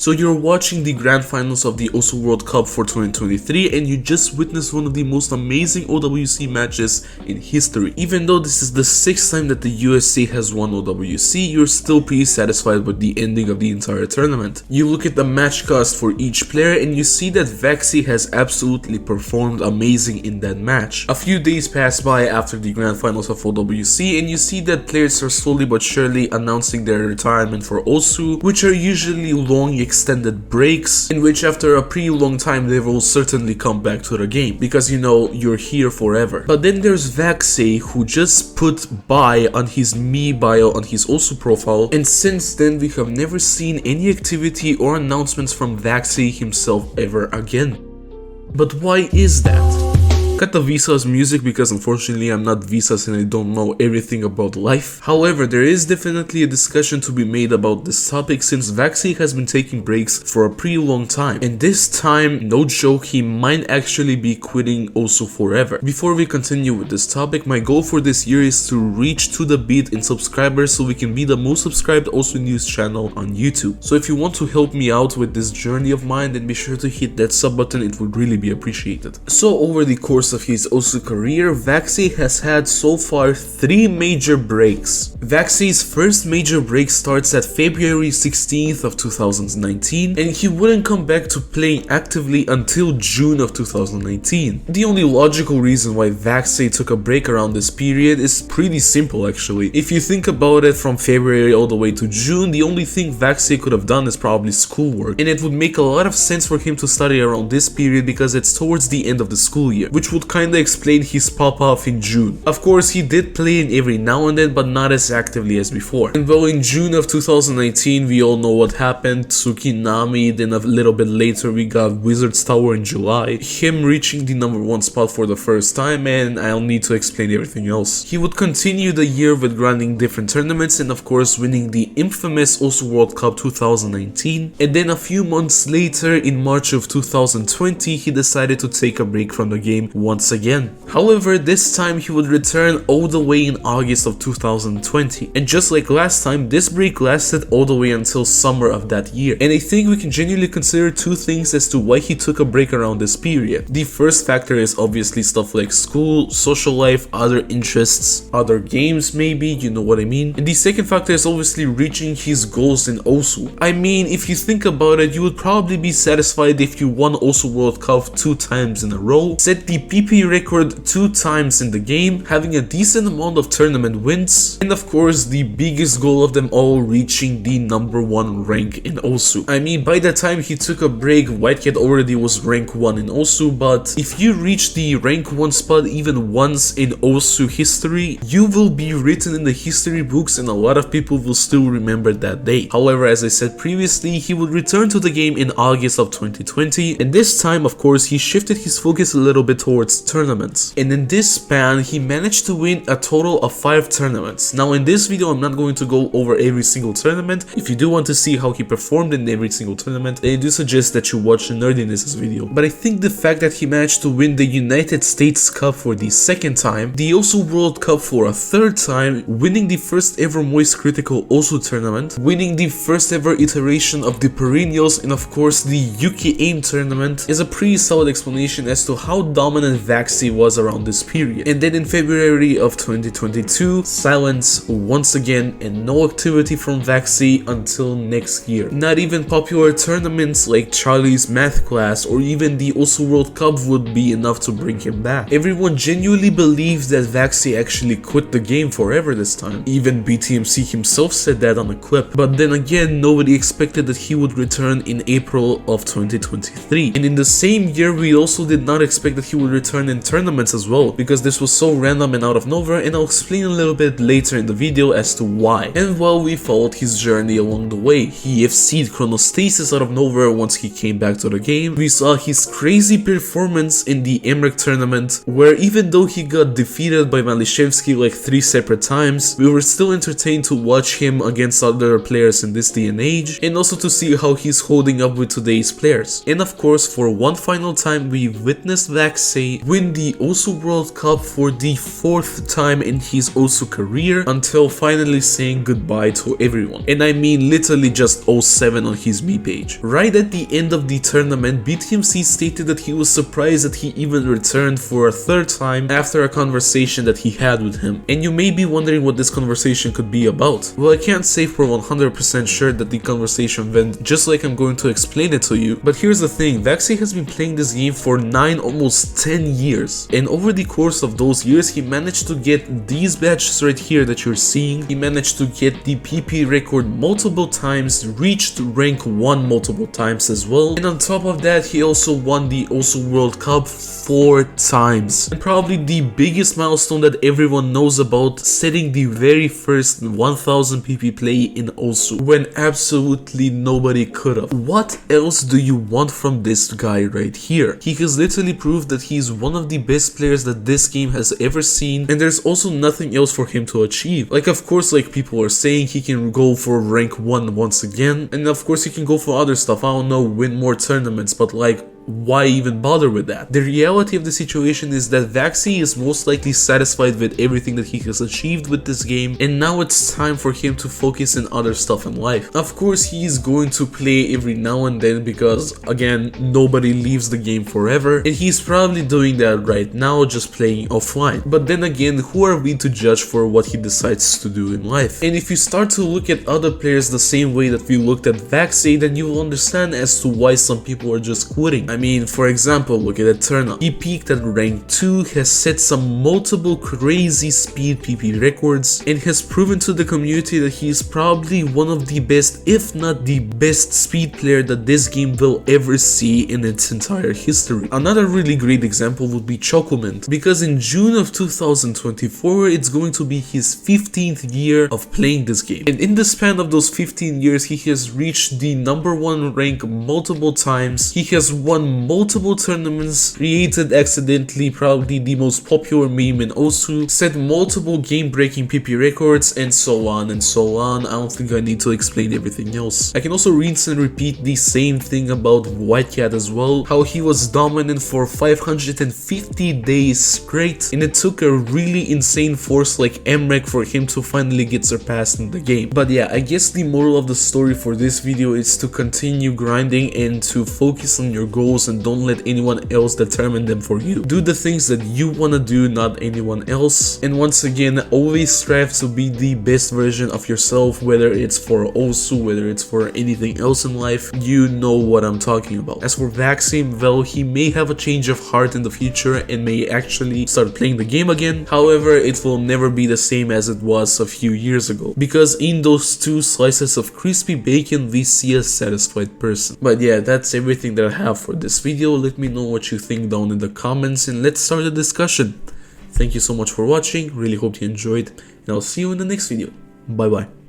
So you're watching the grand finals of the Osu World Cup for 2023 and you just witnessed one of the most amazing OWC matches in history. Even though this is the 6th time that the USA has won OWC, you're still pretty satisfied with the ending of the entire tournament. You look at the match cost for each player and you see that Vaxei has absolutely performed amazing in that match. A few days pass by after the grand finals of OWC and you see that players are slowly but surely announcing their retirement for Osu, which are usually long extended breaks in which after a pretty long time they will certainly come back to the game because you know you're here forever. But then there's Vaxei who just put bye on his me bio on his Osu profile, and since then we have never seen any activity or announcements from Vaxei himself ever again. But why is that? Cut the Visas music because unfortunately I'm not Visas and I don't know everything about life. However, there is definitely a discussion to be made about this topic since Vaxei has been taking breaks for a pretty long time, and this time, no joke, he might actually be quitting Osu forever. Before we continue with this topic, my goal for this year is to reach to the beat in subscribers so we can be the most subscribed Osu news channel on YouTube. So if you want to help me out with this journey of mine, then be sure to hit that sub button, it would really be appreciated. So over the course of his Osu career, Vaxei has had so far 3 major breaks. Vaxei's first major break starts at February 16th of 2019 and he wouldn't come back to playing actively until June of 2019. The only logical reason why Vaxei took a break around this period is pretty simple actually. If you think about it, from February all the way to June, the only thing Vaxei could have done is probably schoolwork, and it would make a lot of sense for him to study around this period because it's towards the end of the school year, which would kinda explain his Popoff in June. Of course, he did play in every now and then, but not as actively as before. And well, in June of 2019, we all know what happened. Tsukinami, then a little bit later we got Wizard's Tower in July, him reaching the #1 spot for the first time, and I don't need to explain everything else. He would continue the year with grinding different tournaments and of course winning the infamous Osu World Cup 2019, and then a few months later, in March of 2020, he decided to take a break from the game once again. However, this time he would return all the way in August of 2020, and just like last time, this break lasted all the way until summer of that year. And I think we can genuinely consider 2 things as to why he took a break around this period. The first factor is obviously stuff like school, social life, other interests, other games maybe, you know what I mean. And the second factor is obviously reaching his goals in Osu. I mean, if you think about it, you would probably be satisfied if you won Osu World Cup 2 times in a row, set the PP record 2 times in the game, having a decent amount of tournament wins, and of course the biggest goal of them all, reaching the #1 rank in Osu. I mean, by the time he took a break, Whitecat already was rank 1 in Osu, but if you reach the rank 1 spot even once in Osu history, you will be written in the history books and a lot of people will still remember that day. However, as I said previously, he would return to the game in August of 2020, and this time of course he shifted his focus a little bit towards tournaments, and in this span he managed to win a total of 5 tournaments. Now in this video I'm not going to go over every single tournament. If you do want to see how he performed in every single tournament, then I do suggest that you watch the Nerdiness video. But I think the fact that he managed to win the United States Cup for the 2nd time, the Osu World Cup for a 3rd time, winning the first ever Moist Critical Osu tournament, winning the first ever iteration of the Perennials, and of course the Yuki AIM tournament is a pretty solid explanation as to how dominant Vaxei was around this period. And then in February of 2022, silence once again and no activity from Vaxei until next year. Not even popular tournaments like Charlie's math class or even the Osu World Cup would be enough to bring him back. Everyone genuinely believes that Vaxei actually quit the game forever this time. Even BTMC himself said that on a clip. But then again, nobody expected that he would return in April of 2023. And in the same year, we also did not expect that he would return in tournaments as well, because this was so random and out of nowhere, and I'll explain a little bit later in the video as to why. And while we followed his journey along the way, he FC'd Chronostasis out of nowhere once he came back to the game. We saw his crazy performance in the Mrekks tournament, where even though he got defeated by Malishevsky like 3 separate times, we were still entertained to watch him against other players in this day and age, and also to see how he's holding up with today's players. And of course, for one final time, we witnessed Vaxei Vaxei win the Osu World Cup for the 4th time in his Osu career until finally saying goodbye to everyone. And I mean literally just 07 on his me page. Right at the end of the tournament, BeatHimC stated that he was surprised that he even returned for a 3rd time after a conversation that he had with him. And you may be wondering what this conversation could be about. Well, I can't say for 100% sure that the conversation went just like I'm going to explain it to you, but here's the thing, Vaxei has been playing this game for 9, almost 10 years. And over the course of those years, he managed to get these badges right here that you're seeing. He managed to get the PP record multiple times, reached rank 1 multiple times as well. And on top of that, he also won the Osu World Cup 4 times. And probably the biggest milestone that everyone knows about, setting the very first 1000 PP play in Osu when absolutely nobody could have. What else do you want from this guy right here? He has literally proved that he's one of the best players that this game has ever seen, and there's also nothing else for him to achieve. Like, of course, like people are saying, he can go for rank 1 once again, and of course he can go for other stuff, I don't know, win more tournaments, but like, why even bother with that? The reality of the situation is that Vaxei is most likely satisfied with everything that he has achieved with this game, and now it's time for him to focus on other stuff in life. Of course, he is going to play every now and then because, again, nobody leaves the game forever, and he's probably doing that right now, just playing offline. But then again, who are we to judge for what he decides to do in life? And if you start to look at other players the same way that we looked at Vaxei, then you will understand as to why some people are just quitting. I mean, for example, look at Eterna. He peaked at rank 2, has set some multiple crazy speed PP records, and has proven to the community that he is probably one of the best, if not the best speed player that this game will ever see in its entire history. Another really great example would be Chocoment, because in June of 2024, it's going to be his 15th year of playing this game. And in the span of those 15 years, he has reached the #1 rank multiple times. He has won multiple tournaments, created accidentally probably the most popular meme in Osu, set multiple game-breaking PP records, and so on and so on. I don't think I need to explain everything else. I can also rinse and repeat the same thing about Whitecat as well, how he was dominant for 550 days straight, and it took a really insane force like Mrekks for him to finally get surpassed in the game. But yeah, I guess the moral of the story for this video is to continue grinding and to focus on your goals and don't let anyone else determine them for you. Do the things that you want to do, not anyone else. And once again, always strive to be the best version of yourself, whether it's for Osu, whether it's for anything else in life. You know what I'm talking about. As for Vaxei, well, he may have a change of heart in the future and may actually start playing the game again. However, it will never be the same as it was a few years ago, because in those 2 slices of crispy bacon, we see a satisfied person. But yeah, that's everything that I have for this video. Let me know what you think down in the comments and let's start the discussion. Thank you so much for watching, really hope you enjoyed, and I'll see you in the next video. Bye bye.